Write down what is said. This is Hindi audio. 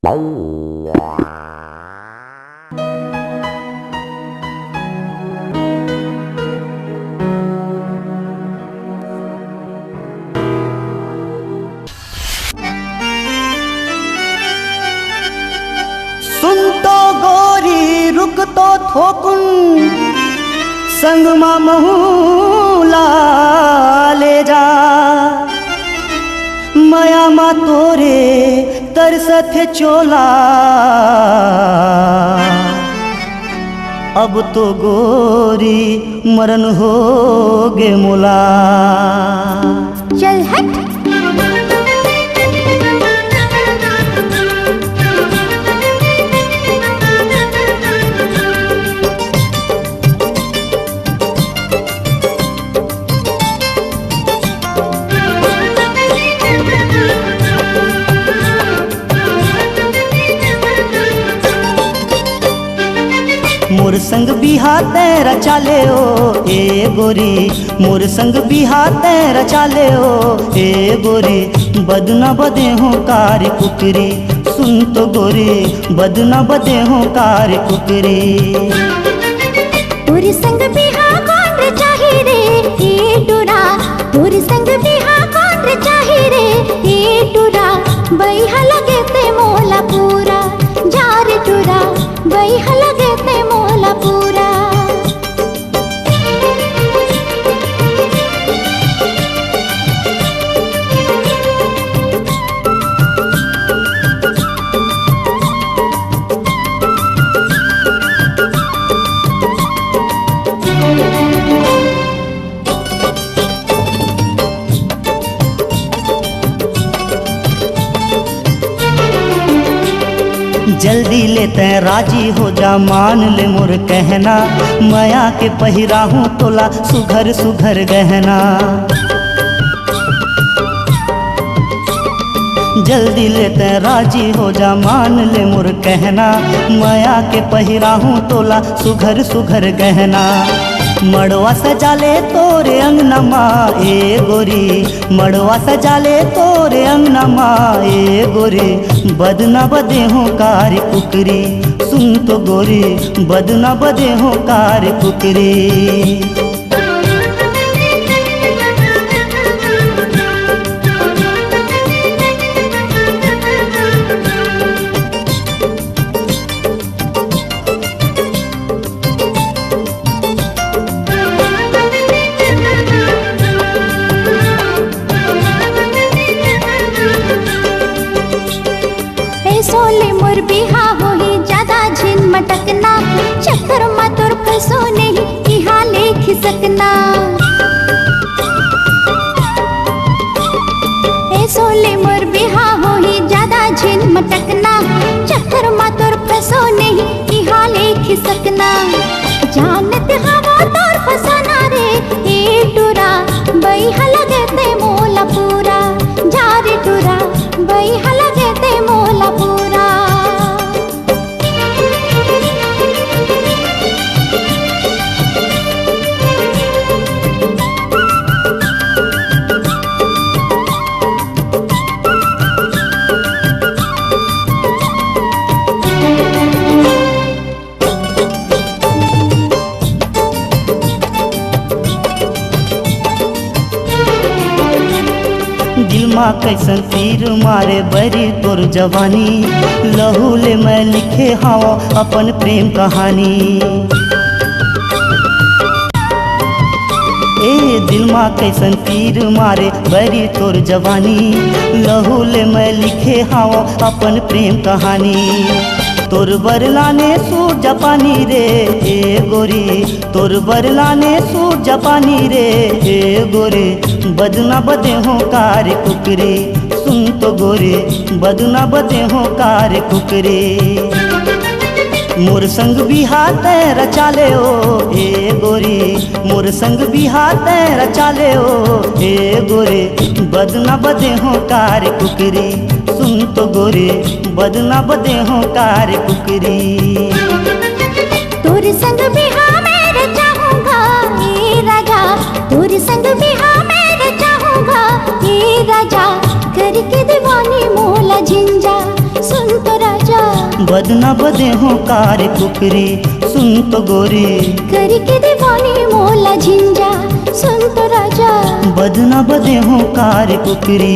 सुन तो गोरी रुक तो थोकुन संग मा महूला ले जा माया मा तोरे तरसत चोला अब तो गोरी मरन हो गे मोला। चल हट। मोर संग बिहा तेरा चाले ओ ए गोरी, मोर संग बिहा तेरा चाले ओ ए गोरी, बदना बदे हो कार कुकरी, सुन तो गोरी बदना बदे हो कार कुकरी। तोर संग बिहा कौन रे चाहे रे ए टुरा, तोर संग बिहा कौन रे चाहे रे ए टुरा, बैहा लगे ते मोला पूरा, जा रे टुरा बैहा लगे ते मोला पूरा। जल्दी लेते राजी हो जा मान ले मोर कहना, माया के पहिरा हूँ तोला सुघर सुघर गहना। जल्दी लेते राजी हो जा मान ले मोर कहना, माया के पहिरा हूँ तोला सुघर सुघर गहना। मड़वा सजा ले तोरे अंगना माँ ए गोरी, मड़वा सजा ले तोरे अंगना माँ ए गोरी, बदना बदे हो कार कुकरी, सुन तो गोरी बदना बदे हो कार कुकरी। सोले मोर बिहा होही ज्यादा झिन मटकना, चक्कर मा तोर पैसो नहीं इहा लेख सकना। ए सोले मोर बिहा होही ज्यादा झिन मटकना, चक्कर मा तोर पैसो नहीं इहा लेख सकना। जानत हवा तोर फसाना रे ए टुरा, बैहा लगे ते मोला पूरा, जा रे टुरा बैहा लगे ते मोला पूरा। दिल माँ कैसन तीर मारे बरी तोर जवानी, लहू ले मैं लिखे हाओ अपन प्रेम कहानी। ए दिल माँ कैसन तीर मारे बरी तोर जवानी, लहू ले मैं लिखे हाओ अपन प्रेम कहानी। तोर बरलाने सूर जापानी रे ए गोरी, तोर बरलाने सूर जापानी रे ए गोरी, बदना बदे हो कार कुकरी, सुन तो गोरी बदना बदे हो कार कुकरी। मोर संग बिहा तेरा चाले ओ ए गोरी, मोर संग बिहा तेरा चाले ओ ए गोरी, बदना बदे हो कार कुकरी, सुन तो गोरी बदना बदे हो कार कुकरी। तोर संग बिहा मेरे चाहूँगा ए राजा, तोर संग बिहा मेरे चाहूँगा ए राजा, करके दीवानी मोला झिंझा, सुन तो राजा बदना बदे हो कार कुकरी सुन तो गोरी करके दीवानी मोला झिंजा सुन तो राजा बदना बदे हो कार कुकरी